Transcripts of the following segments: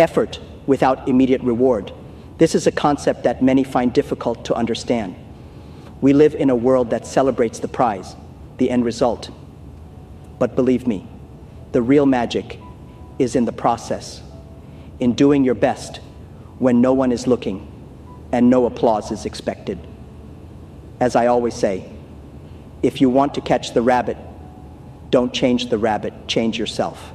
effort without immediate reward. This is a concept that many find difficult to understand. We live in a world that celebrates the prize, the end result. But believe me, the real magic is in the process, in doing your best when no one is looking and no applause is expected. As I always say, if you want to catch the rabbit, don't change the rabbit, change yourself.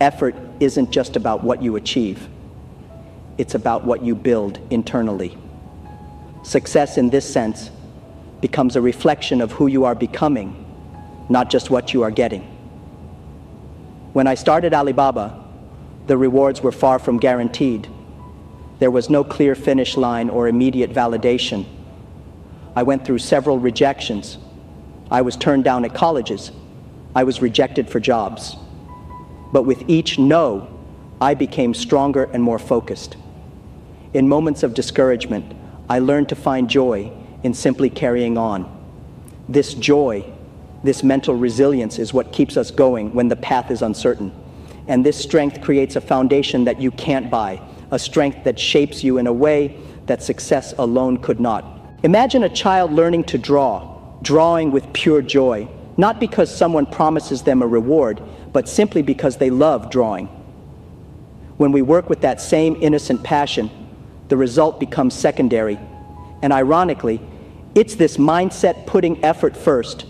Effort isn't just about what you achieve. It's about what you build internally. Success in this sense becomes a reflection of who you are becoming, not just what you are getting. When I started Alibaba, the rewards were far from guaranteed. There was no clear finish line or immediate validation. I went through several rejections. I was turned down at colleges. I was rejected for jobs. But with each no, I became stronger and more focused. In moments of discouragement, I learned to find joy in simply carrying on. This joy, this mental resilience is what keeps us going when the path is uncertain. And this strength creates a foundation that you can't buy, a strength that shapes you in a way that success alone could not. Imagine a child learning to draw, drawing with pure joy, not because someone promises them a reward, but simply because they love drawing. When we work with that same innocent passion, the result becomes secondary. And ironically, it's this mindset putting effort first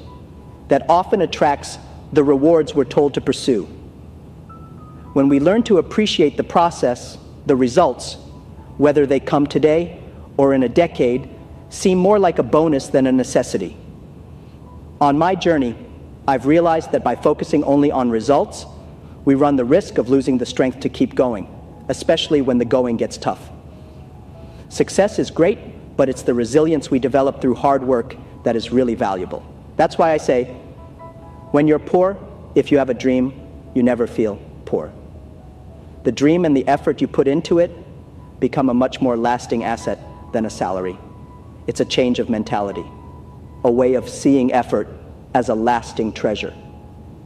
that often attracts the rewards we're told to pursue. When we learn to appreciate the process, the results, whether they come today or in a decade, seem more like a bonus than a necessity. On my journey, I've realized that by focusing only on results, we run the risk of losing the strength to keep going, especially when the going gets tough. Success is great, but it's the resilience we develop through hard work that is really valuable. That's why I say, when you're poor, if you have a dream, you never feel poor. The dream and the effort you put into it become a much more lasting asset than a salary. It's a change of mentality, a way of seeing effort as a lasting treasure.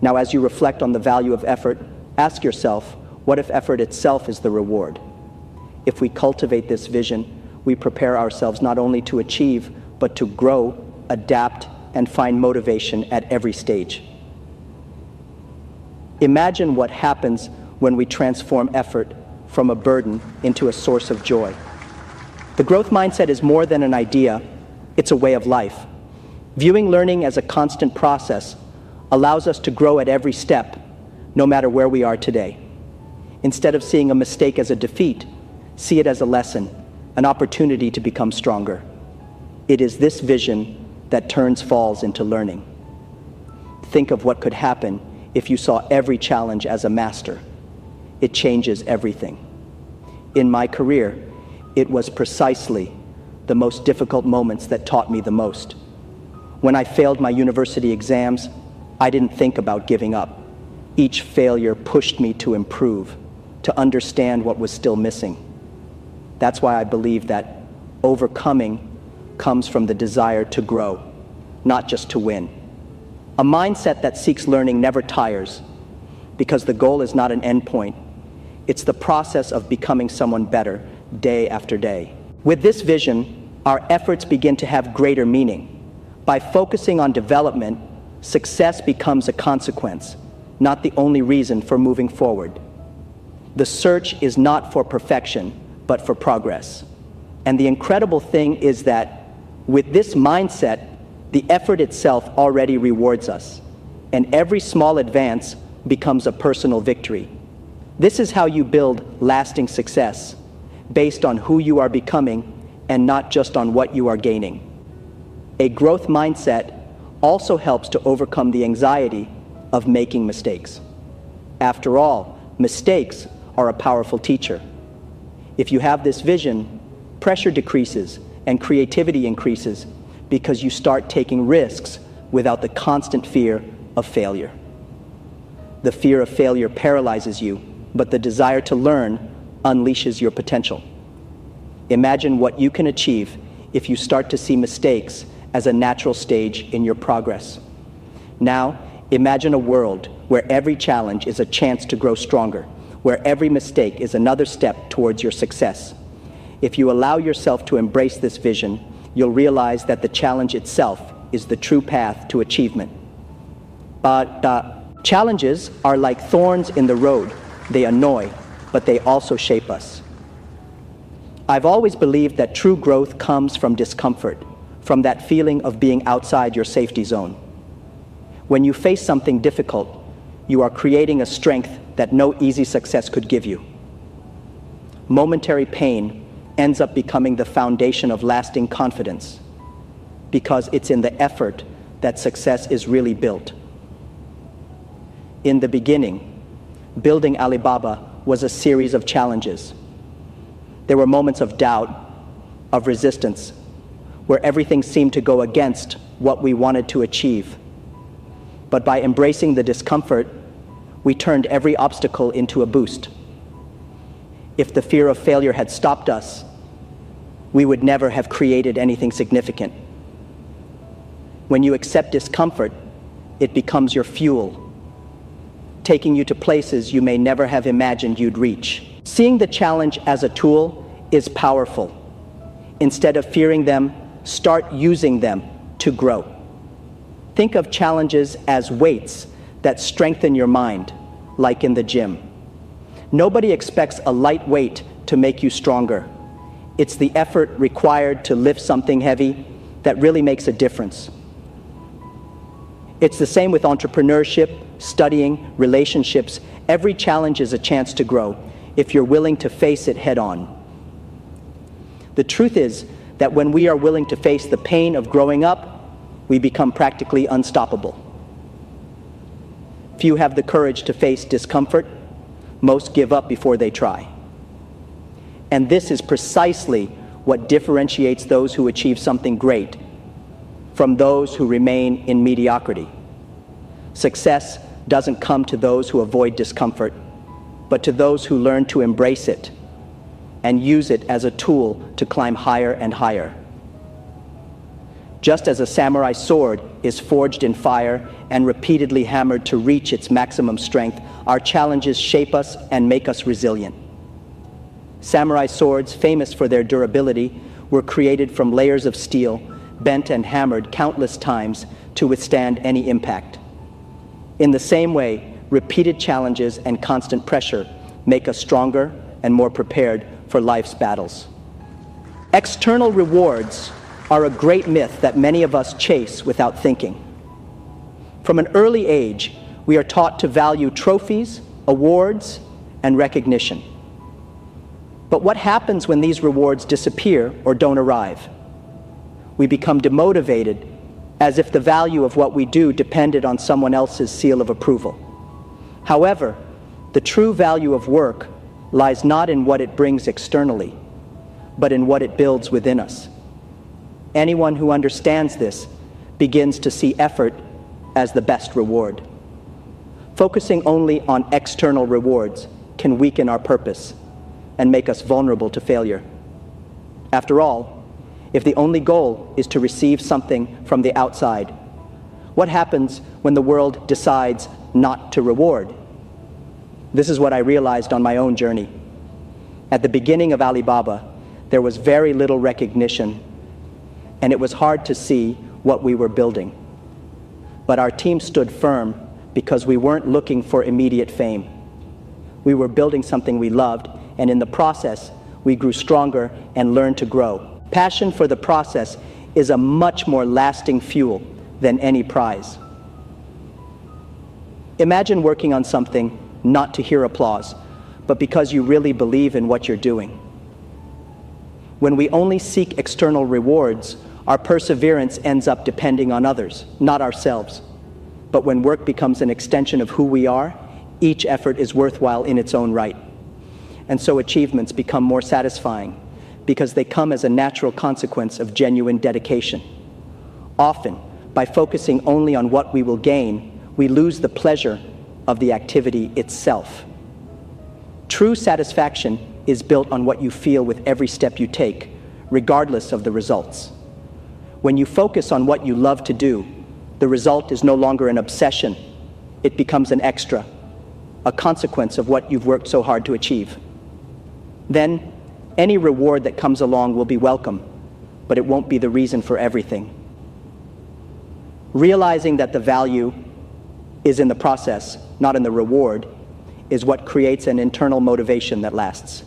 Now, as you reflect on the value of effort, ask yourself, what if effort itself is the reward? If we cultivate this vision, we prepare ourselves not only to achieve, but to grow, adapt, and find motivation at every stage. Imagine what happens when we transform effort from a burden into a source of joy. The growth mindset is more than an idea, it's a way of life. Viewing learning as a constant process allows us to grow at every step, no matter where we are today. Instead of seeing a mistake as a defeat, see it as a lesson, an opportunity to become stronger. It is this vision that turns falls into learning. Think of what could happen if you saw every challenge as a master. It changes everything. In my career, it was precisely the most difficult moments that taught me the most. When I failed my university exams, I didn't think about giving up. Each failure pushed me to improve, to understand what was still missing. That's why I believe that overcoming comes from the desire to grow, not just to win. A mindset that seeks learning never tires, because the goal is not an endpoint. It's the process of becoming someone better day after day. With this vision, our efforts begin to have greater meaning. By focusing on development, success becomes a consequence, not the only reason for moving forward. The search is not for perfection, but for progress. And the incredible thing is that with this mindset, the effort itself already rewards us, and every small advance becomes a personal victory. This is how you build lasting success, based on who you are becoming and not just on what you are gaining. A growth mindset also helps to overcome the anxiety of making mistakes. After all, mistakes are a powerful teacher. If you have this vision, pressure decreases and creativity increases because you start taking risks without the constant fear of failure. The fear of failure paralyzes you, but the desire to learn unleashes your potential. Imagine what you can achieve if you start to see mistakes as a natural stage in your progress. Now, imagine a world where every challenge is a chance to grow stronger, where every mistake is another step towards your success. If you allow yourself to embrace this vision, you'll realize that the challenge itself is the true path to achievement. But challenges are like thorns in the road. They annoy, but they also shape us. I've always believed that true growth comes from discomfort, from that feeling of being outside your safety zone. When you face something difficult, you are creating a strength that no easy success could give you. Momentary pain ends up becoming the foundation of lasting confidence, because it's in the effort that success is really built. In the beginning, building Alibaba was a series of challenges. There were moments of doubt, of resistance, where everything seemed to go against what we wanted to achieve. But by embracing the discomfort, we turned every obstacle into a boost. If the fear of failure had stopped us, we would never have created anything significant. When you accept discomfort, it becomes your fuel, taking you to places you may never have imagined you'd reach. Seeing the challenge as a tool is powerful. Instead of fearing them, start using them to grow. Think of challenges as weights that strengthen your mind, like in the gym. Nobody expects a light weight to make you stronger. It's the effort required to lift something heavy that really makes a difference. It's the same with entrepreneurship, studying, relationships. Every challenge is a chance to grow if you're willing to face it head on. The truth is that when we are willing to face the pain of growing up, we become practically unstoppable. Few have the courage to face discomfort. Most give up before they try. And this is precisely what differentiates those who achieve something great from those who remain in mediocrity. Success doesn't come to those who avoid discomfort, but to those who learn to embrace it and use it as a tool to climb higher and higher. Just as a samurai sword is forged in fire and repeatedly hammered to reach its maximum strength, our challenges shape us and make us resilient. Samurai swords, famous for their durability, were created from layers of steel, bent and hammered countless times to withstand any impact. In the same way, repeated challenges and constant pressure make us stronger and more prepared for life's battles. External rewards are a great myth that many of us chase without thinking. From an early age, we are taught to value trophies, awards, and recognition. But what happens when these rewards disappear or don't arrive? We become demotivated, as if the value of what we do depended on someone else's seal of approval. However, the true value of work lies not in what it brings externally, but in what it builds within us. Anyone who understands this begins to see effort as the best reward. Focusing only on external rewards can weaken our purpose and make us vulnerable to failure. After all, if the only goal is to receive something from the outside, what happens when the world decides not to reward? This is what I realized on my own journey. At the beginning of Alibaba, there was very little recognition, and it was hard to see what we were building. But our team stood firm because we weren't looking for immediate fame. We were building something we loved, and in the process, we grew stronger and learned to grow. Passion for the process is a much more lasting fuel than any prize. Imagine working on something not to hear applause, but because you really believe in what you're doing. When we only seek external rewards, our perseverance ends up depending on others, not ourselves. But when work becomes an extension of who we are, each effort is worthwhile in its own right. And so achievements become more satisfying because they come as a natural consequence of genuine dedication. Often, by focusing only on what we will gain, we lose the pleasure of the activity itself. True satisfaction is built on what you feel with every step you take, regardless of the results. When you focus on what you love to do, the result is no longer an obsession. It becomes an extra. a consequence of what you've worked so hard to achieve. Then, any reward that comes along will be welcome, but it won't be the reason for everything. Realizing that the value is in the process, not in the reward, is what creates an internal motivation that lasts.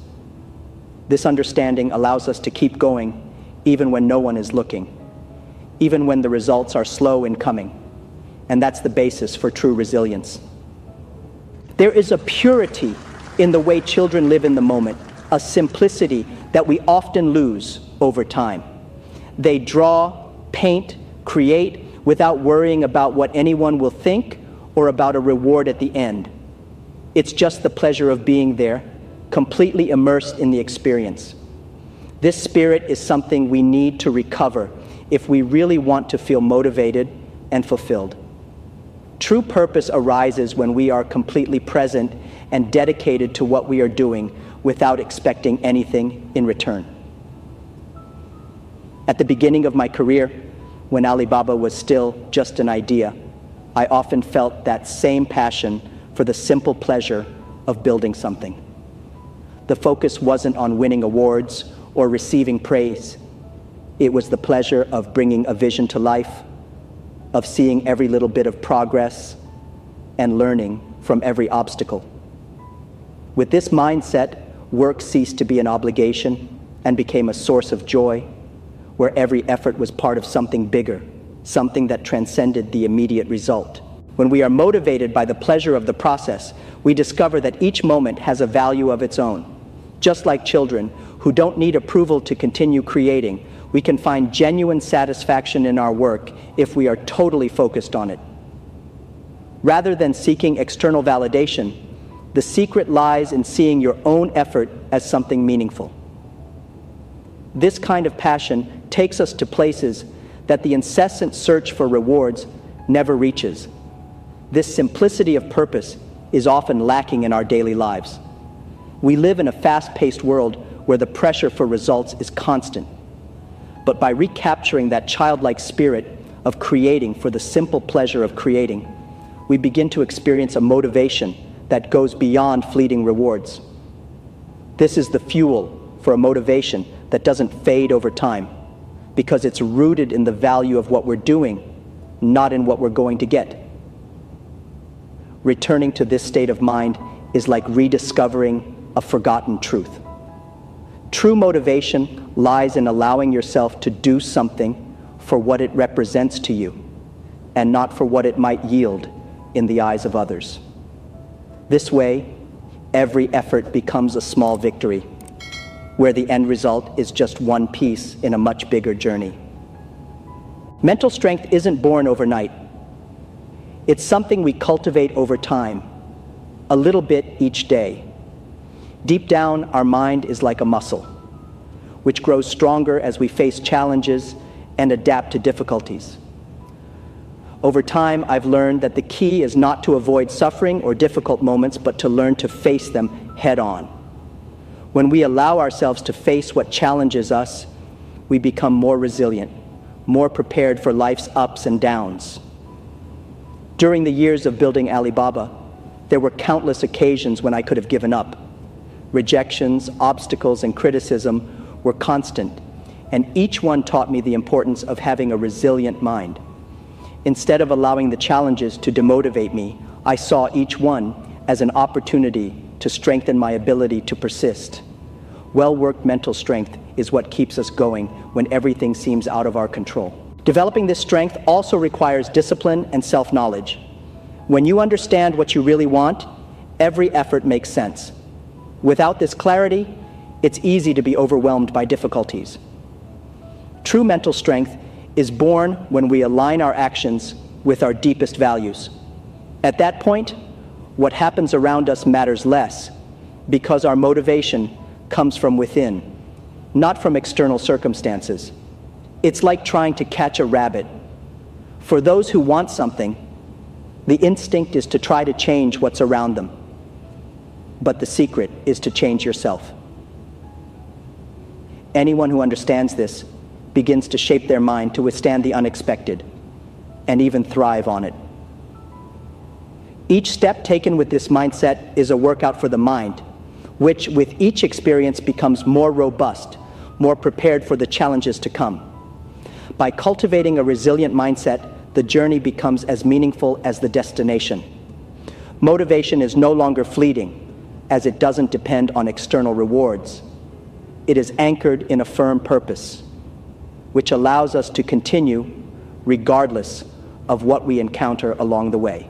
This understanding allows us to keep going even when no one is looking, even when the results are slow in coming, and that's the basis for true resilience. There is a purity in the way children live in the moment, a simplicity that we often lose over time. They draw, paint, create without worrying about what anyone will think or about a reward at the end. It's just the pleasure of being there, completely immersed in the experience. This spirit is something we need to recover if we really want to feel motivated and fulfilled. True purpose arises when we are completely present and dedicated to what we are doing without expecting anything in return. At the beginning of my career, when Alibaba was still just an idea, I often felt that same passion for the simple pleasure of building something. The focus wasn't on winning awards or receiving praise. It was the pleasure of bringing a vision to life, of seeing every little bit of progress, and learning from every obstacle. With this mindset, work ceased to be an obligation and became a source of joy, where every effort was part of something bigger, something that transcended the immediate result. When we are motivated by the pleasure of the process, we discover that each moment has a value of its own. Just like children who don't need approval to continue creating, we can find genuine satisfaction in our work if we are totally focused on it. Rather than seeking external validation, the secret lies in seeing your own effort as something meaningful. This kind of passion takes us to places that the incessant search for rewards never reaches. This simplicity of purpose is often lacking in our daily lives. We live in a fast-paced world where the pressure for results is constant. But by recapturing that childlike spirit of creating for the simple pleasure of creating, we begin to experience a motivation that goes beyond fleeting rewards. This is the fuel for a motivation that doesn't fade over time, because it's rooted in the value of what we're doing, not in what we're going to get. Returning to this state of mind is like rediscovering a forgotten truth. True motivation lies in allowing yourself to do something for what it represents to you, and not for what it might yield in the eyes of others. This way, every effort becomes a small victory, where the end result is just one piece in a much bigger journey. Mental strength isn't born overnight. It's something we cultivate over time, a little bit each day. Deep down, our mind is like a muscle, which grows stronger as we face challenges and adapt to difficulties. Over time, I've learned that the key is not to avoid suffering or difficult moments, but to learn to face them head on. When we allow ourselves to face what challenges us, we become more resilient, more prepared for life's ups and downs. During the years of building Alibaba, there were countless occasions when I could have given up. Rejections, obstacles, and criticism were constant, and each one taught me the importance of having a resilient mind. Instead of allowing the challenges to demotivate me, I saw each one as an opportunity to strengthen my ability to persist. Well-worked mental strength is what keeps us going when everything seems out of our control. Developing this strength also requires discipline and self-knowledge. When you understand what you really want, every effort makes sense. Without this clarity, it's easy to be overwhelmed by difficulties. True mental strength is born when we align our actions with our deepest values. At that point, what happens around us matters less, because our motivation comes from within, not from external circumstances. It's like trying to catch a rabbit. For those who want something, the instinct is to try to change what's around them. But the secret is to change yourself. Anyone who understands this begins to shape their mind to withstand the unexpected and even thrive on it. Each step taken with this mindset is a workout for the mind, which with each experience becomes more robust, more prepared for the challenges to come. By cultivating a resilient mindset, the journey becomes as meaningful as the destination. Motivation is no longer fleeting, as it doesn't depend on external rewards. It is anchored in a firm purpose, which allows us to continue regardless of what we encounter along the way.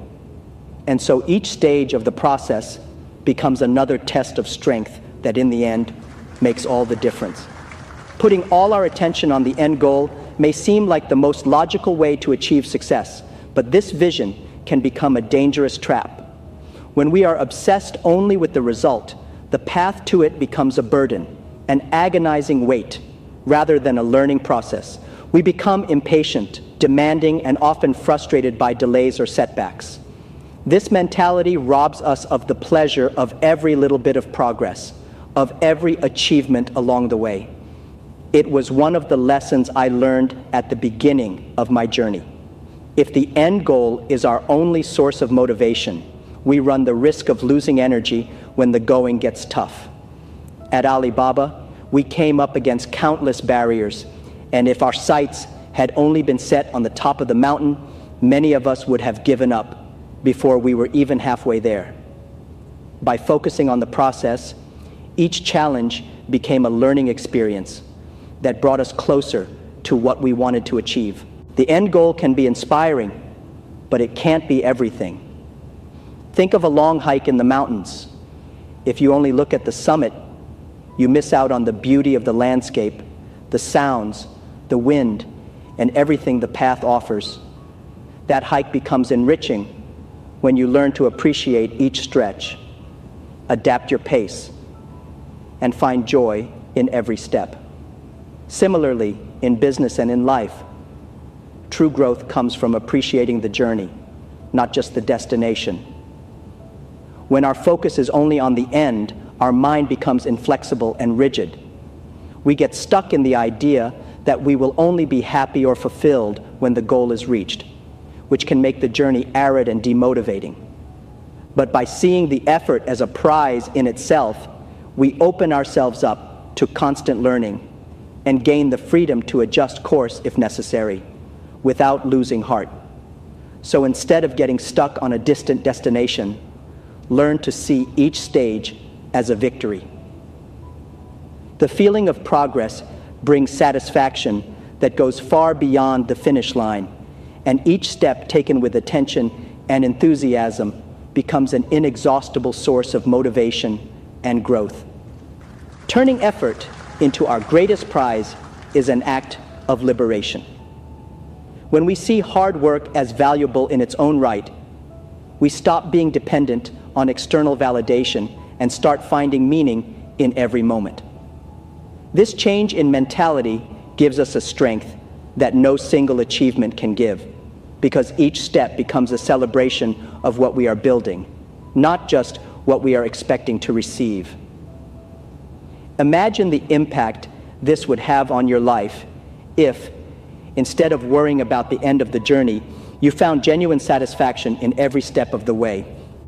And so each stage of the process becomes another test of strength that in the end makes all the difference. Putting all our attention on the end goal may seem like the most logical way to achieve success, but this vision can become a dangerous trap. When we are obsessed only with the result, the path to it becomes a burden, an agonizing weight, rather than a learning process. We become impatient, demanding, and often frustrated by delays or setbacks. This mentality robs us of the pleasure of every little bit of progress, of every achievement along the way. It was one of the lessons I learned at the beginning of my journey. If the end goal is our only source of motivation, we run the risk of losing energy when the going gets tough. At Alibaba, we came up against countless barriers, and if our sights had only been set on the top of the mountain, many of us would have given up before we were even halfway there. By focusing on the process, each challenge became a learning experience that brought us closer to what we wanted to achieve. The end goal can be inspiring, but it can't be everything. Think of a long hike in the mountains. If you only look at the summit, you miss out on the beauty of the landscape, the sounds, the wind, and everything the path offers. That hike becomes enriching when you learn to appreciate each stretch, adapt your pace, and find joy in every step. Similarly, in business and in life, true growth comes from appreciating the journey, not just the destination. When our focus is only on the end, our mind becomes inflexible and rigid. We get stuck in the idea that we will only be happy or fulfilled when the goal is reached, which can make the journey arid and demotivating. But by seeing the effort as a prize in itself, we open ourselves up to constant learning and gain the freedom to adjust course if necessary, without losing heart. So instead of getting stuck on a distant destination, learn to see each stage as a victory. The feeling of progress brings satisfaction that goes far beyond the finish line, and each step taken with attention and enthusiasm becomes an inexhaustible source of motivation and growth. Turning effort into our greatest prize is an act of liberation. When we see hard work as valuable in its own right, we stop being dependent on external validation and start finding meaning in every moment. This change in mentality gives us a strength that no single achievement can give, because each step becomes a celebration of what we are building, not just what we are expecting to receive. Imagine the impact this would have on your life if, instead of worrying about the end of the journey, you found genuine satisfaction in every step of the way.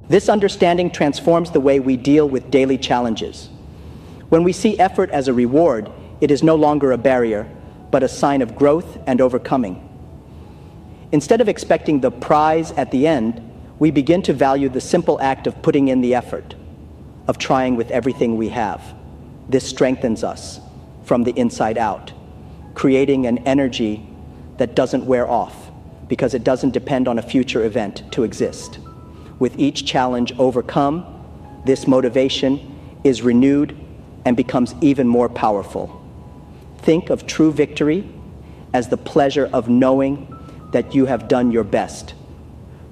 This understanding transforms the way we deal with daily challenges. When we see effort as a reward, it is no longer a barrier, but a sign of growth and overcoming. Instead of expecting the prize at the end, we begin to value the simple act of putting in the effort, of trying with everything we have. This strengthens us from the inside out, creating an energy that doesn't wear off because it doesn't depend on a future event to exist. With each challenge overcome, this motivation is renewed and becomes even more powerful. Think of true victory as the pleasure of knowing that you have done your best,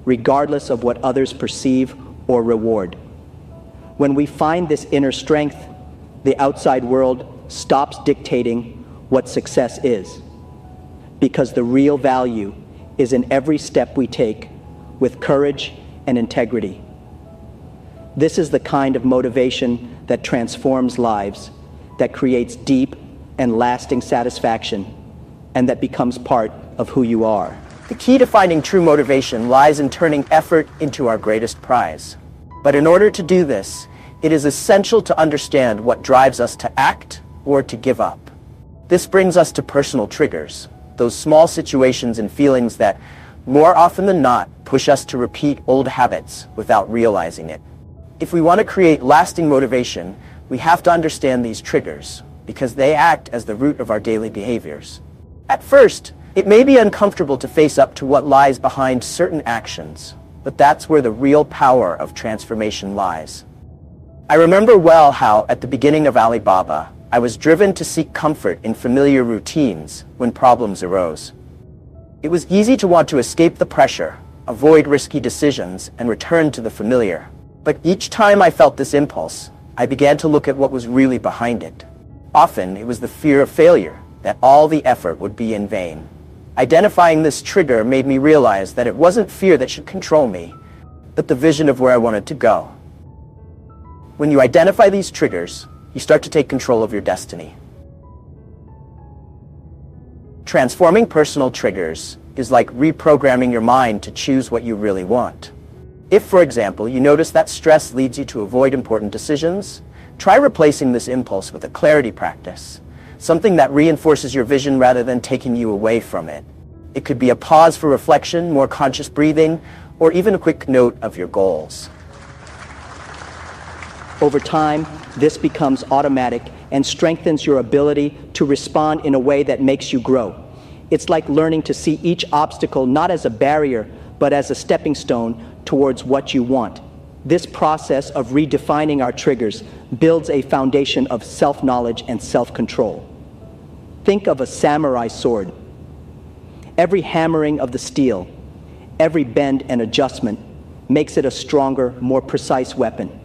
regardless of what others perceive or reward. When we find this inner strength, the outside world stops dictating what success is, because the real value is in every step we take with courage and integrity. This is the kind of motivation that transforms lives, that creates deep and lasting satisfaction, and that becomes part of who you are. The key to finding true motivation lies in turning effort into our greatest prize. But in order to do this, it is essential to understand what drives us to act or to give up. This brings us to personal triggers, those small situations and feelings that, more often than not, push us to repeat old habits without realizing it. If we want to create lasting motivation, we have to understand these triggers, because they act as the root of our daily behaviors. At first, it may be uncomfortable to face up to what lies behind certain actions, but that's where the real power of transformation lies. I remember well how, at the beginning of Alibaba, I was driven to seek comfort in familiar routines when problems arose. It was easy to want to escape the pressure, avoid risky decisions, and return to the familiar. But each time I felt this impulse, I began to look at what was really behind it. Often, it was the fear of failure, that all the effort would be in vain. Identifying this trigger made me realize that it wasn't fear that should control me, but the vision of where I wanted to go. When you identify these triggers, you start to take control of your destiny. Transforming personal triggers is like reprogramming your mind to choose what you really want. If, for example, you notice that stress leads you to avoid important decisions, try replacing this impulse with a clarity practice, something that reinforces your vision rather than taking you away from it. It could be a pause for reflection, more conscious breathing, or even a quick note of your goals. Over time, this becomes automatic and strengthens your ability to respond in a way that makes you grow. It's like learning to see each obstacle not as a barrier, but as a stepping stone towards what you want. This process of redefining our triggers builds a foundation of self-knowledge and self-control. Think of a samurai sword. Every hammering of the steel, every bend and adjustment makes it a stronger, more precise weapon.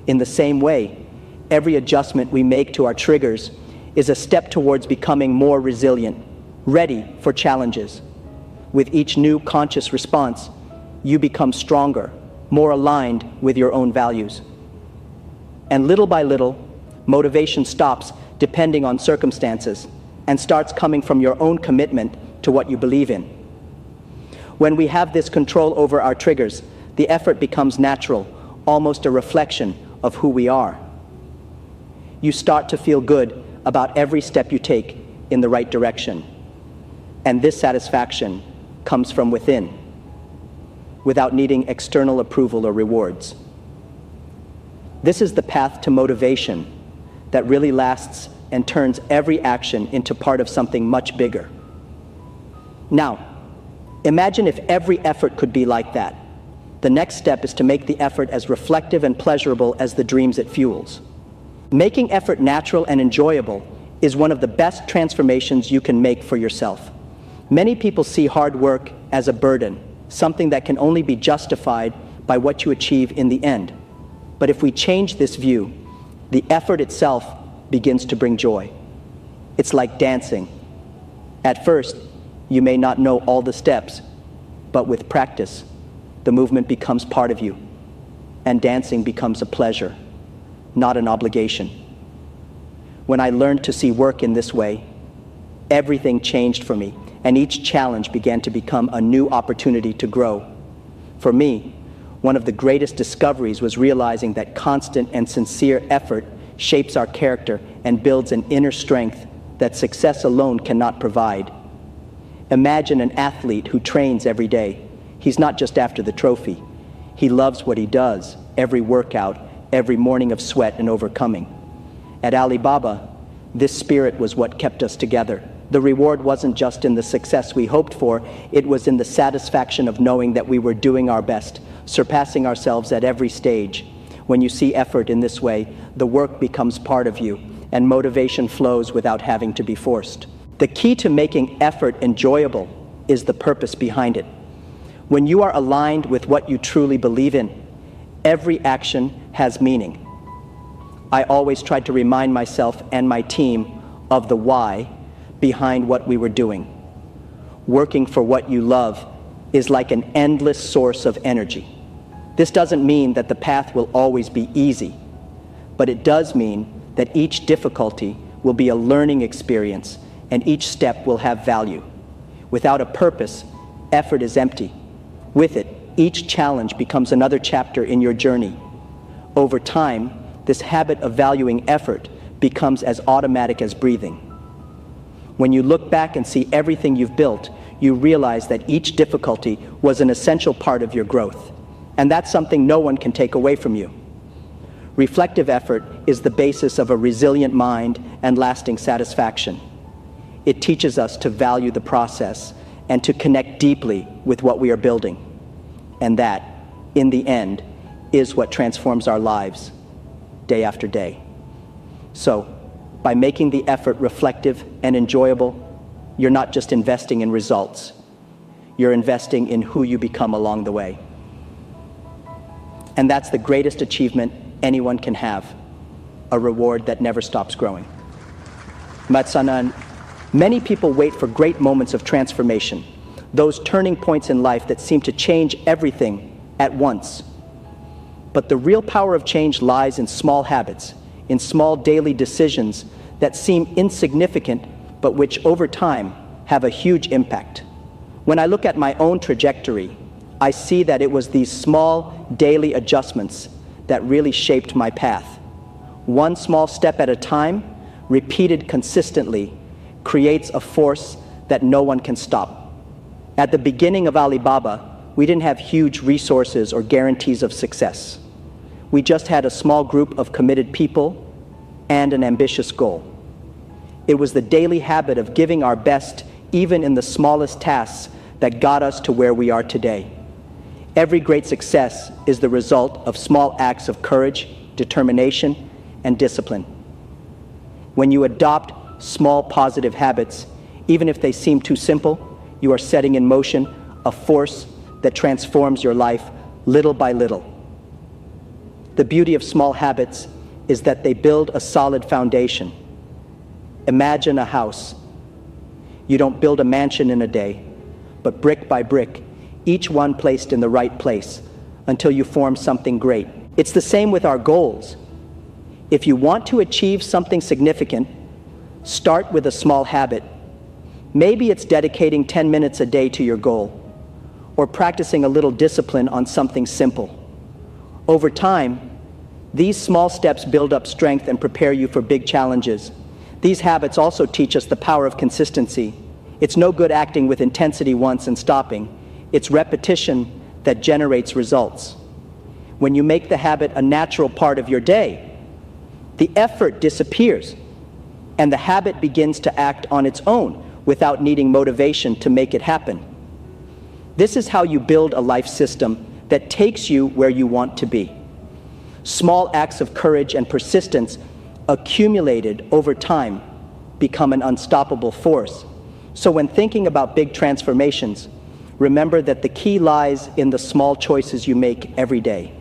In the same way, every adjustment we make to our triggers is a step towards becoming more resilient, ready for challenges. With each new conscious response, you become stronger, more aligned with your own values. And little by little, motivation stops depending on circumstances and starts coming from your own commitment to what you believe in. When we have this control over our triggers, the effort becomes natural, almost a reflection of who we are. You start to feel good about every step you take in the right direction. And this satisfaction comes from within, without needing external approval or rewards. This is the path to motivation that really lasts and turns every action into part of something much bigger. Now, imagine if every effort could be like that. The next step is to make the effort as reflective and pleasurable as the dreams it fuels. Making effort natural and enjoyable is one of the best transformations you can make for yourself. Many people see hard work as a burden, something that can only be justified by what you achieve in the end. But if we change this view, the effort itself begins to bring joy. It's like dancing. At first, you may not know all the steps, but with practice, the movement becomes part of you, and dancing becomes a pleasure, not an obligation. When I learned to see work in this way, everything changed for me, and each challenge began to become a new opportunity to grow. For me, one of the greatest discoveries was realizing that constant and sincere effort shapes our character and builds an inner strength that success alone cannot provide. Imagine an athlete who trains every day. He's not just after the trophy. He loves what he does, every workout, every morning of sweat and overcoming. At Alibaba, this spirit was what kept us together. The reward wasn't just in the success we hoped for, it was in the satisfaction of knowing that we were doing our best, surpassing ourselves at every stage. When you see effort in this way, the work becomes part of you, and motivation flows without having to be forced. The key to making effort enjoyable is the purpose behind it. When you are aligned with what you truly believe in, every action has meaning. I always tried to remind myself and my team of the why behind what we were doing. Working for what you love is like an endless source of energy. This doesn't mean that the path will always be easy, but it does mean that each difficulty will be a learning experience and each step will have value. Without a purpose, effort is empty. With it, each challenge becomes another chapter in your journey. Over time, this habit of valuing effort becomes as automatic as breathing. When you look back and see everything you've built, you realize that each difficulty was an essential part of your growth. And that's something no one can take away from you. Reflective effort is the basis of a resilient mind and lasting satisfaction. It teaches us to value the process and to connect deeply with what we are building. And that, in the end, is what transforms our lives day after day. So, by making the effort reflective and enjoyable, you're not just investing in results, you're investing in who you become along the way. And that's the greatest achievement anyone can have, a reward that never stops growing. Matsanan, many people wait for great moments of transformation, those turning points in life that seem to change everything at once. But the real power of change lies in small habits, in small daily decisions that seem insignificant, but which over time have a huge impact. When I look at my own trajectory, I see that it was these small daily adjustments that really shaped my path. One small step at a time, repeated consistently, creates a force that no one can stop. At the beginning of Alibaba, we didn't have huge resources or guarantees of success. We just had a small group of committed people and an ambitious goal. It was the daily habit of giving our best, even in the smallest tasks, that got us to where we are today. Every great success is the result of small acts of courage, determination, and discipline. When you adopt small positive habits, even if they seem too simple, you are setting in motion a force that transforms your life little by little. The beauty of small habits is that they build a solid foundation. Imagine a house. You don't build a mansion in a day, but brick by brick, each one placed in the right place until you form something great. It's the same with our goals. If you want to achieve something significant, start with a small habit. Maybe it's dedicating 10 minutes a day to your goal, or practicing a little discipline on something simple. Over time, these small steps build up strength and prepare you for big challenges. These habits also teach us the power of consistency. It's no good acting with intensity once and stopping. It's repetition that generates results. When you make the habit a natural part of your day, the effort disappears, and the habit begins to act on its own without needing motivation to make it happen. This is how you build a life system that takes you where you want to be. Small acts of courage and persistence accumulated over time become an unstoppable force. So when thinking about big transformations, remember that the key lies in the small choices you make every day.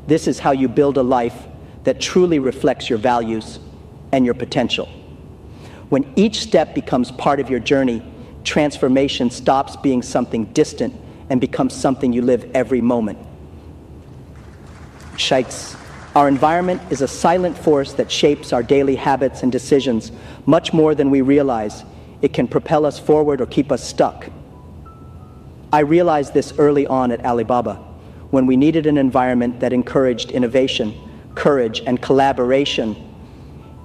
This is how you build a life that truly reflects your values and your potential. When each step becomes part of your journey, transformation stops being something distant and becomes something you live every moment. Sheikhs, our environment is a silent force that shapes our daily habits and decisions much more than we realize. It can propel us forward or keep us stuck. I realized this early on at Alibaba, when we needed an environment that encouraged innovation, courage, and collaboration,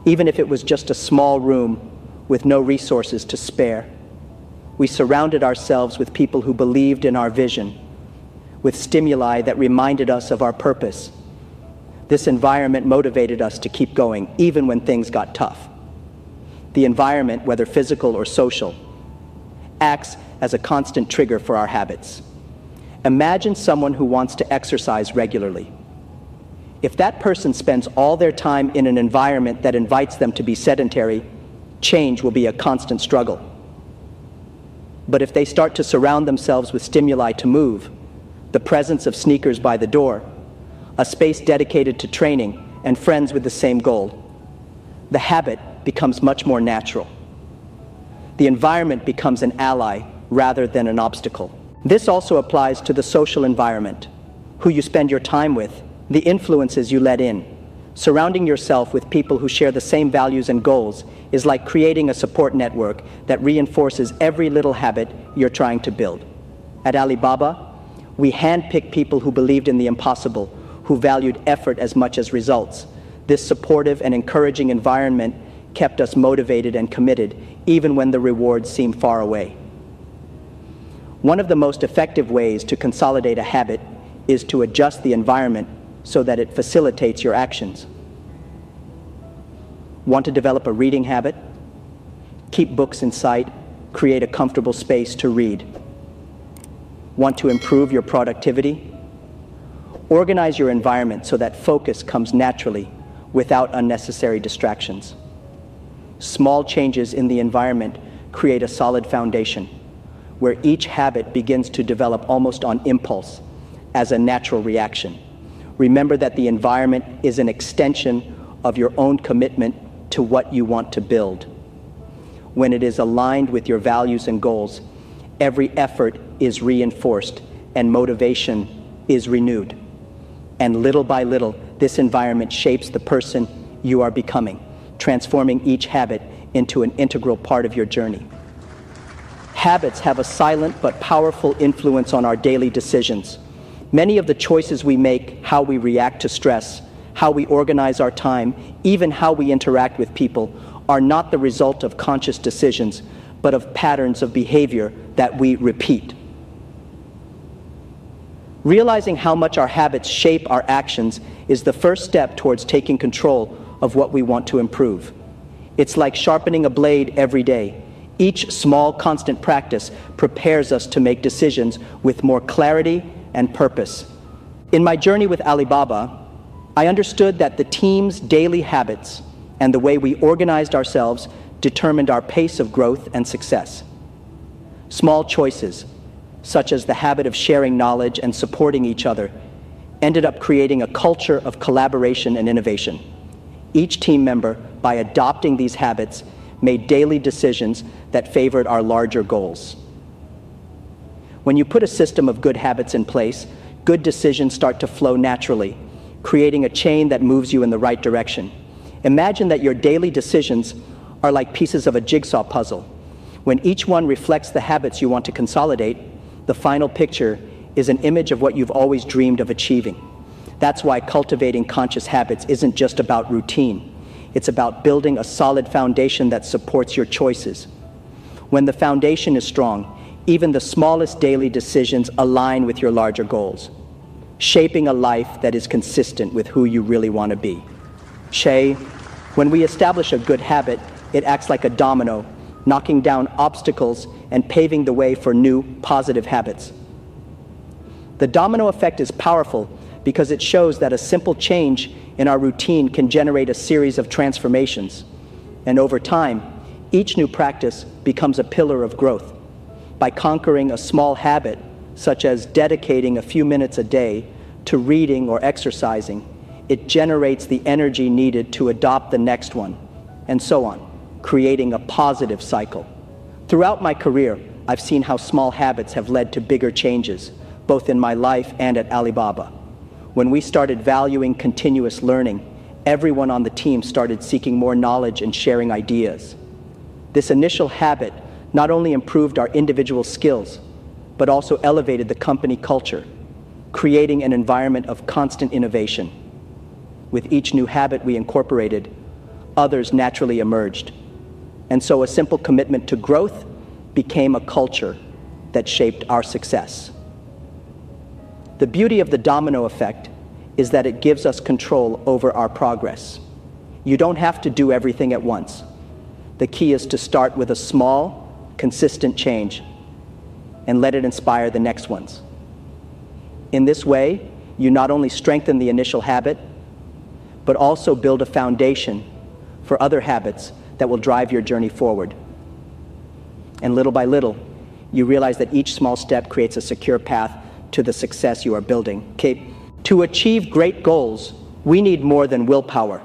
even if it was just a small room with no resources to spare. We surrounded ourselves with people who believed in our vision, with stimuli that reminded us of our purpose. This environment motivated us to keep going, even when things got tough. The environment, whether physical or social, acts as a constant trigger for our habits. Imagine someone who wants to exercise regularly. If that person spends all their time in an environment that invites them to be sedentary, change will be a constant struggle. But if they start to surround themselves with stimuli to move, the presence of sneakers by the door, a space dedicated to training, and friends with the same goal, the habit becomes much more natural. The environment becomes an ally rather than an obstacle. This also applies to the social environment, who you spend your time with, the influences you let in. Surrounding yourself with people who share the same values and goals is like creating a support network that reinforces every little habit you're trying to build. At Alibaba, we handpicked people who believed in the impossible, who valued effort as much as results. This supportive and encouraging environment kept us motivated and committed, even when the rewards seemed far away. One of the most effective ways to consolidate a habit is to adjust the environment so that it facilitates your actions. Want to develop a reading habit? Keep books in sight, create a comfortable space to read. Want to improve your productivity? Organize your environment so that focus comes naturally without unnecessary distractions. Small changes in the environment create a solid foundation where each habit begins to develop almost on impulse as a natural reaction. Remember that the environment is an extension of your own commitment to what you want to build. When it is aligned with your values and goals, every effort is reinforced and motivation is renewed. And little by little, this environment shapes the person you are becoming, transforming each habit into an integral part of your journey. Habits have a silent but powerful influence on our daily decisions. Many of the choices we make, how we react to stress, how we organize our time, even how we interact with people, are not the result of conscious decisions, but of patterns of behavior that we repeat. Realizing how much our habits shape our actions is the first step towards taking control of what we want to improve. It's like sharpening a blade every day. Each small, constant practice prepares us to make decisions with more clarity and purpose. In my journey with Alibaba, I understood that the team's daily habits and the way we organized ourselves determined our pace of growth and success. Small choices, such as the habit of sharing knowledge and supporting each other, ended up creating a culture of collaboration and innovation. Each team member, by adopting these habits, made daily decisions that favored our larger goals. When you put a system of good habits in place, good decisions start to flow naturally, creating a chain that moves you in the right direction. Imagine that your daily decisions are like pieces of a jigsaw puzzle. When each one reflects the habits you want to consolidate, the final picture is an image of what you've always dreamed of achieving. That's why cultivating conscious habits isn't just about routine. It's about building a solid foundation that supports your choices. When the foundation is strong, even the smallest daily decisions align with your larger goals, shaping a life that is consistent with who you really want to be. When we establish a good habit, it acts like a domino, knocking down obstacles and paving the way for new, positive habits. The domino effect is powerful because it shows that a simple change in our routine can generate a series of transformations. And over time, each new practice becomes a pillar of growth. By conquering a small habit, such as dedicating a few minutes a day to reading or exercising, it generates the energy needed to adopt the next one, and so on, creating a positive cycle. Throughout my career, I've seen how small habits have led to bigger changes, both in my life and at Alibaba. When we started valuing continuous learning, everyone on the team started seeking more knowledge and sharing ideas. This initial habit not only improved our individual skills, but also elevated the company culture, creating an environment of constant innovation. With each new habit we incorporated, others naturally emerged. And so a simple commitment to growth became a culture that shaped our success. The beauty of the domino effect is that it gives us control over our progress. You don't have to do everything at once. The key is to start with a small, consistent change and let it inspire the next ones. In this way, you not only strengthen the initial habit, but also build a foundation for other habits that will drive your journey forward. And little by little, you realize that each small step creates a secure path to the success you are building. To achieve great goals, we need more than willpower.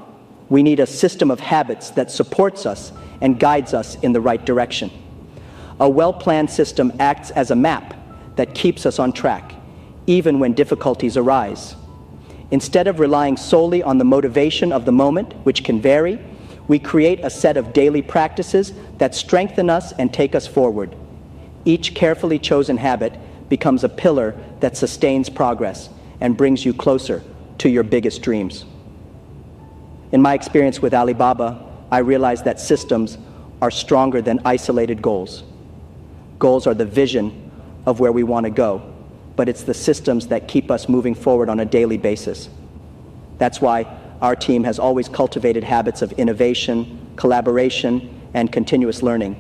We need a system of habits that supports us and guides us in the right direction. A well-planned system acts as a map that keeps us on track, even when difficulties arise. Instead of relying solely on the motivation of the moment, which can vary, we create a set of daily practices that strengthen us and take us forward. Each carefully chosen habit becomes a pillar that sustains progress and brings you closer to your biggest dreams. In my experience with Alibaba, I realized that systems are stronger than isolated goals. Goals are the vision of where we want to go, but it's the systems that keep us moving forward on a daily basis. That's why our team has always cultivated habits of innovation, collaboration, and continuous learning.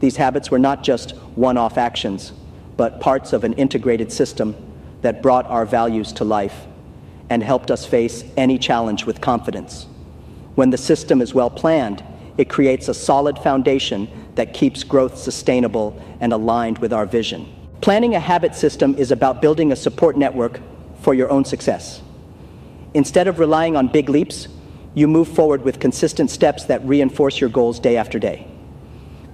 These habits were not just one-off actions, but parts of an integrated system that brought our values to life and helped us face any challenge with confidence. When the system is well planned, it creates a solid foundation that keeps growth sustainable and aligned with our vision. Planning a habit system is about building a support network for your own success. Instead of relying on big leaps, you move forward with consistent steps that reinforce your goals day after day.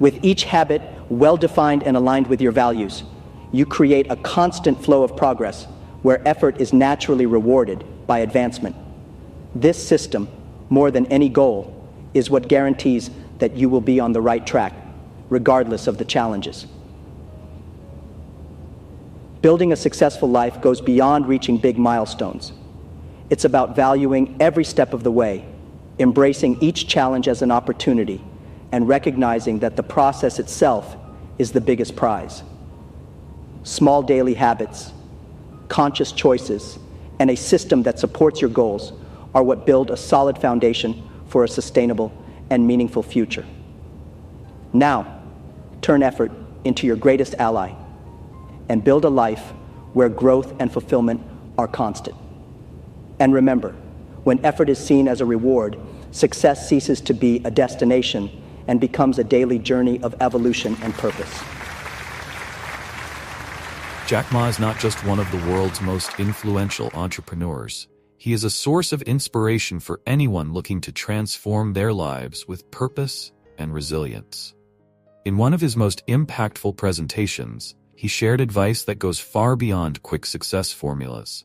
With each habit well-defined and aligned with your values, you create a constant flow of progress where effort is naturally rewarded by advancement. This system, more than any goal, is what guarantees that you will be on the right track, regardless of the challenges. Building a successful life goes beyond reaching big milestones. It's about valuing every step of the way, embracing each challenge as an opportunity, and recognizing that the process itself is the biggest prize. Small daily habits, conscious choices, and a system that supports your goals are what build a solid foundation for a sustainable and meaningful future. Now, turn effort into your greatest ally and build a life where growth and fulfillment are constant. And remember, when effort is seen as a reward, success ceases to be a destination and becomes a daily journey of evolution and purpose. Jack Ma is not just one of the world's most influential entrepreneurs. He is a source of inspiration for anyone looking to transform their lives with purpose and resilience. In one of his most impactful presentations, he shared advice that goes far beyond quick success formulas.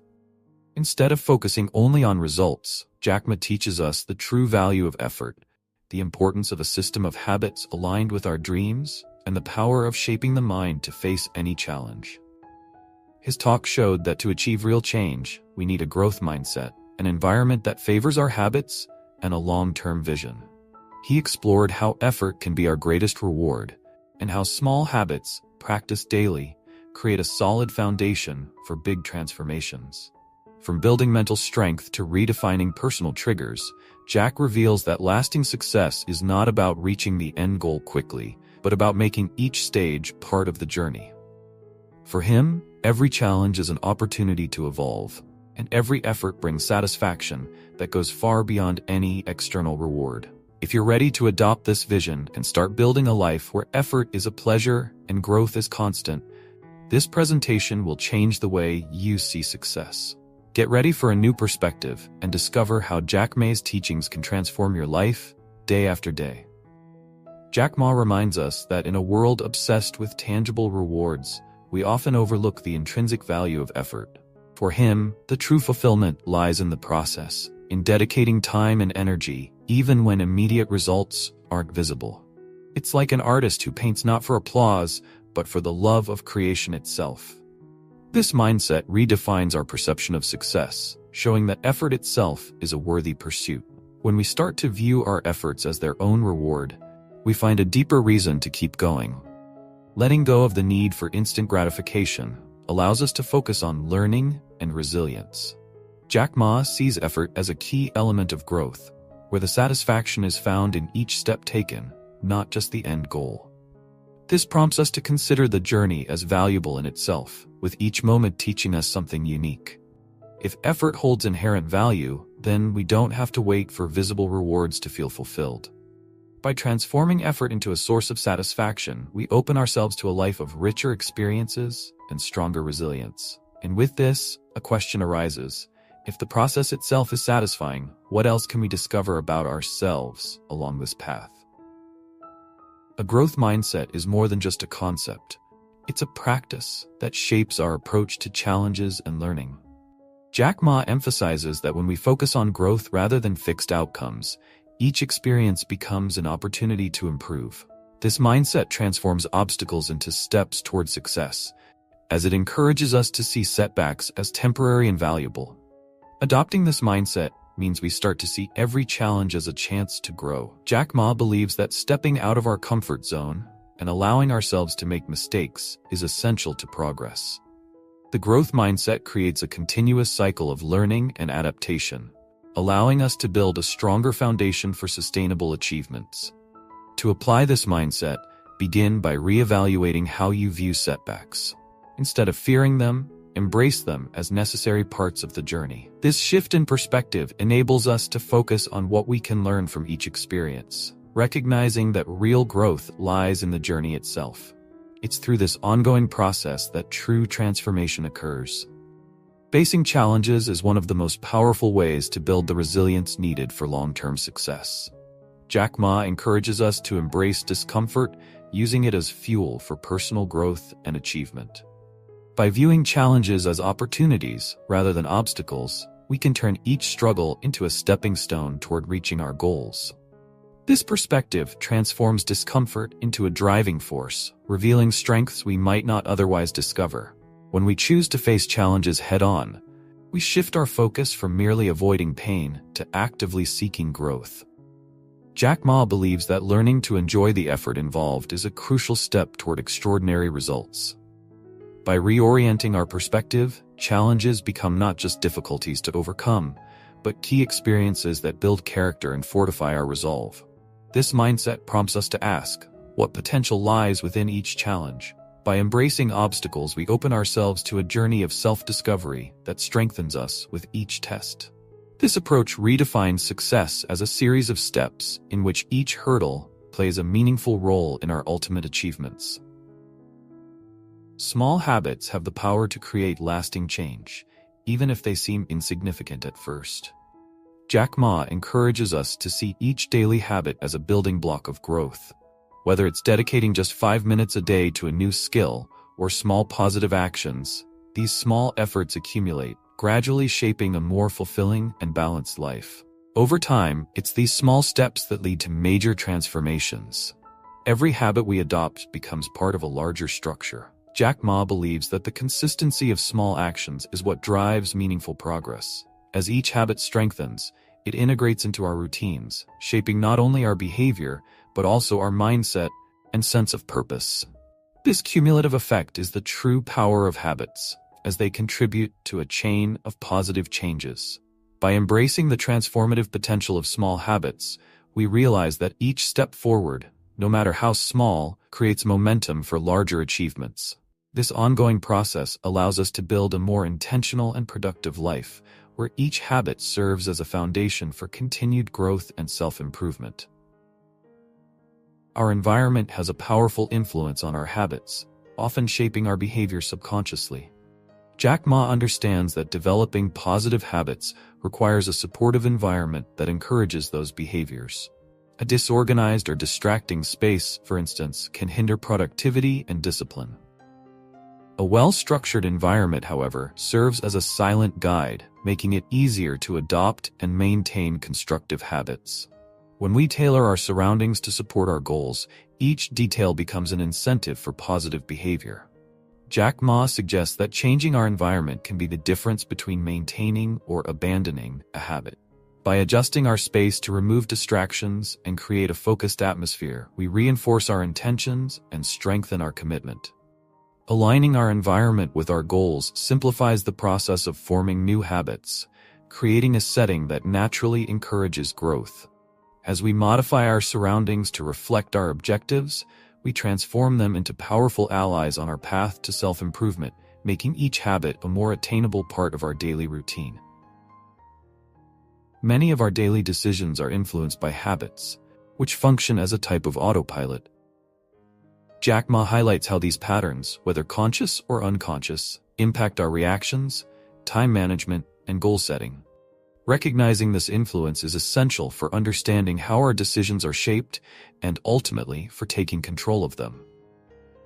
Instead of focusing only on results, Jack Ma teaches us the true value of effort, the importance of a system of habits aligned with our dreams, and the power of shaping the mind to face any challenge. His talk showed that to achieve real change, we need a growth mindset, an environment that favors our habits, and a long-term vision. He explored how effort can be our greatest reward, and how small habits, practiced daily, create a solid foundation for big transformations. From building mental strength to redefining personal triggers, Jack reveals that lasting success is not about reaching the end goal quickly, but about making each stage part of the journey. For him, every challenge is an opportunity to evolve, and every effort brings satisfaction that goes far beyond any external reward. If you're ready to adopt this vision and start building a life where effort is a pleasure and growth is constant, this presentation will change the way you see success. Get ready for a new perspective and discover how Jack Ma's teachings can transform your life day after day. Jack Ma reminds us that in a world obsessed with tangible rewards, we often overlook the intrinsic value of effort. For him, the true fulfillment lies in the process, in dedicating time and energy, even when immediate results aren't visible. It's like an artist who paints not for applause, but for the love of creation itself. This mindset redefines our perception of success, showing that effort itself is a worthy pursuit. When we start to view our efforts as their own reward, we find a deeper reason to keep going. Letting go of the need for instant gratification allows us to focus on learning and resilience. Jack Ma sees effort as a key element of growth, where the satisfaction is found in each step taken, not just the end goal. This prompts us to consider the journey as valuable in itself, with each moment teaching us something unique. If effort holds inherent value, then we don't have to wait for visible rewards to feel fulfilled. By transforming effort into a source of satisfaction, we open ourselves to a life of richer experiences and stronger resilience. And with this, a question arises. If the process itself is satisfying, what else can we discover about ourselves along this path? A growth mindset is more than just a concept. It's a practice that shapes our approach to challenges and learning. Jack Ma emphasizes that when we focus on growth rather than fixed outcomes, each experience becomes an opportunity to improve. This mindset transforms obstacles into steps toward success, as it encourages us to see setbacks as temporary and valuable. Adopting this mindset means we start to see every challenge as a chance to grow. Jack Ma believes that stepping out of our comfort zone and allowing ourselves to make mistakes is essential to progress. The growth mindset creates a continuous cycle of learning and adaptation, allowing us to build a stronger foundation for sustainable achievements. To apply this mindset, begin by reevaluating how you view setbacks. Instead of fearing them, embrace them as necessary parts of the journey. This shift in perspective enables us to focus on what we can learn from each experience, recognizing that real growth lies in the journey itself. It's through this ongoing process that true transformation occurs. Facing challenges is one of the most powerful ways to build the resilience needed for long-term success. Jack Ma encourages us to embrace discomfort, using it as fuel for personal growth and achievement. By viewing challenges as opportunities rather than obstacles, we can turn each struggle into a stepping stone toward reaching our goals. This perspective transforms discomfort into a driving force, revealing strengths we might not otherwise discover. When we choose to face challenges head-on, we shift our focus from merely avoiding pain to actively seeking growth. Jack Ma believes that learning to enjoy the effort involved is a crucial step toward extraordinary results. By reorienting our perspective, challenges become not just difficulties to overcome, but key experiences that build character and fortify our resolve. This mindset prompts us to ask, what potential lies within each challenge? By embracing obstacles, we open ourselves to a journey of self-discovery that strengthens us with each test. This approach redefines success as a series of steps in which each hurdle plays a meaningful role in our ultimate achievements. Small habits have the power to create lasting change, even if they seem insignificant at first. Jack Ma encourages us to see each daily habit as a building block of growth. Whether it's dedicating just 5 minutes a day to a new skill or small positive actions, these small efforts accumulate, gradually shaping a more fulfilling and balanced life. Over time, it's these small steps that lead to major transformations. Every habit we adopt becomes part of a larger structure. Jack Ma believes that the consistency of small actions is what drives meaningful progress. As each habit strengthens, it integrates into our routines, shaping not only our behavior, but also our mindset and sense of purpose. This cumulative effect is the true power of habits, as they contribute to a chain of positive changes. By embracing the transformative potential of small habits, we realize that each step forward, no matter how small, creates momentum for larger achievements. This ongoing process allows us to build a more intentional and productive life, where each habit serves as a foundation for continued growth and self-improvement. Our environment has a powerful influence on our habits, often shaping our behavior subconsciously. Jack Ma understands that developing positive habits requires a supportive environment that encourages those behaviors. A disorganized or distracting space, for instance, can hinder productivity and discipline. A well-structured environment, however, serves as a silent guide, making it easier to adopt and maintain constructive habits. When we tailor our surroundings to support our goals, each detail becomes an incentive for positive behavior. Jack Ma suggests that changing our environment can be the difference between maintaining or abandoning a habit. By adjusting our space to remove distractions and create a focused atmosphere, we reinforce our intentions and strengthen our commitment. Aligning our environment with our goals simplifies the process of forming new habits, creating a setting that naturally encourages growth. As we modify our surroundings to reflect our objectives, we transform them into powerful allies on our path to self-improvement, making each habit a more attainable part of our daily routine. Many of our daily decisions are influenced by habits, which function as a type of autopilot. Jack Ma highlights how these patterns, whether conscious or unconscious, impact our reactions, time management, and goal setting. Recognizing this influence is essential for understanding how our decisions are shaped and ultimately for taking control of them.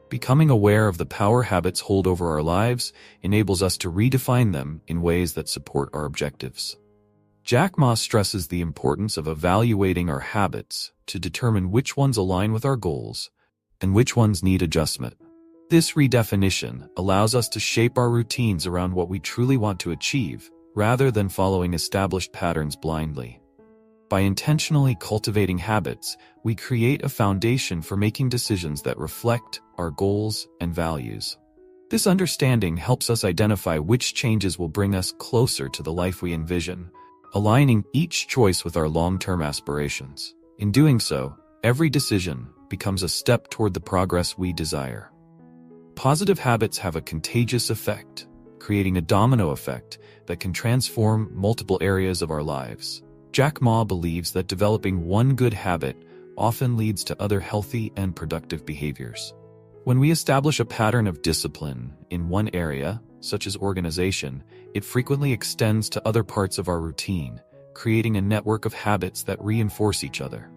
Becoming aware of the power habits hold over our lives enables us to redefine them in ways that support our objectives. Jack Ma stresses the importance of evaluating our habits to determine which ones align with our goals and which ones need adjustment. This redefinition allows us to shape our routines around what we truly want to achieve, rather than following established patterns blindly. By intentionally cultivating habits, we create a foundation for making decisions that reflect our goals and values. This understanding helps us identify which changes will bring us closer to the life we envision, aligning each choice with our long-term aspirations. In doing so, every decision becomes a step toward the progress we desire. Positive habits have a contagious effect, creating a domino effect that can transform multiple areas of our lives. Jack Ma believes that developing one good habit often leads to other healthy and productive behaviors. When we establish a pattern of discipline in one area, such as organization, it frequently extends to other parts of our routine, creating a network of habits that reinforce each other.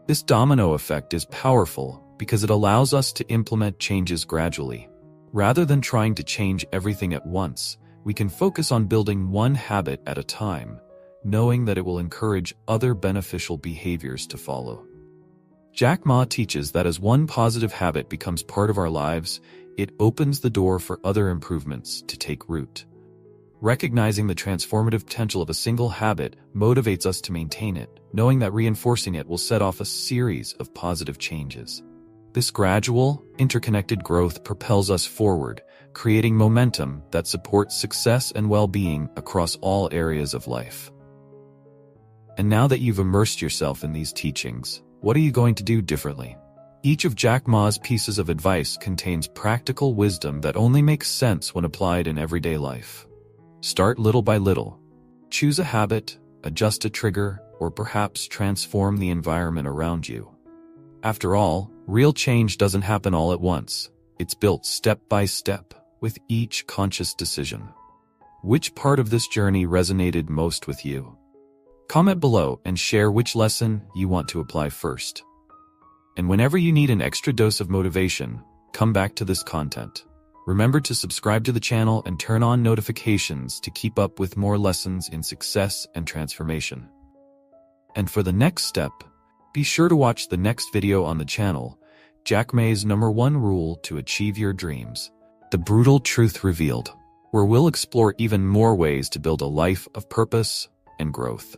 This domino effect is powerful because it allows us to implement changes gradually. Rather than trying to change everything at once, we can focus on building one habit at a time, knowing that it will encourage other beneficial behaviors to follow. Jack Ma teaches that as one positive habit becomes part of our lives, it opens the door for other improvements to take root. Recognizing the transformative potential of a single habit motivates us to maintain it, knowing that reinforcing it will set off a series of positive changes. This gradual, interconnected growth propels us forward, creating momentum that supports success and well-being across all areas of life. And now that you've immersed yourself in these teachings, what are you going to do differently? Each of Jack Ma's pieces of advice contains practical wisdom that only makes sense when applied in everyday life. Start little by little. Choose a habit, adjust a trigger, or perhaps transform the environment around you. After all, real change doesn't happen all at once. It's built step by step, with each conscious decision. Which part of this journey resonated most with you? Comment below and share which lesson you want to apply first. And whenever you need an extra dose of motivation, come back to this content. Remember to subscribe to the channel and turn on notifications to keep up with more lessons in success and transformation. And for the next step, be sure to watch the next video on the channel, Jack Ma's #1 rule to achieve your dreams, The Brutal Truth Revealed, where we'll explore even more ways to build a life of purpose and growth.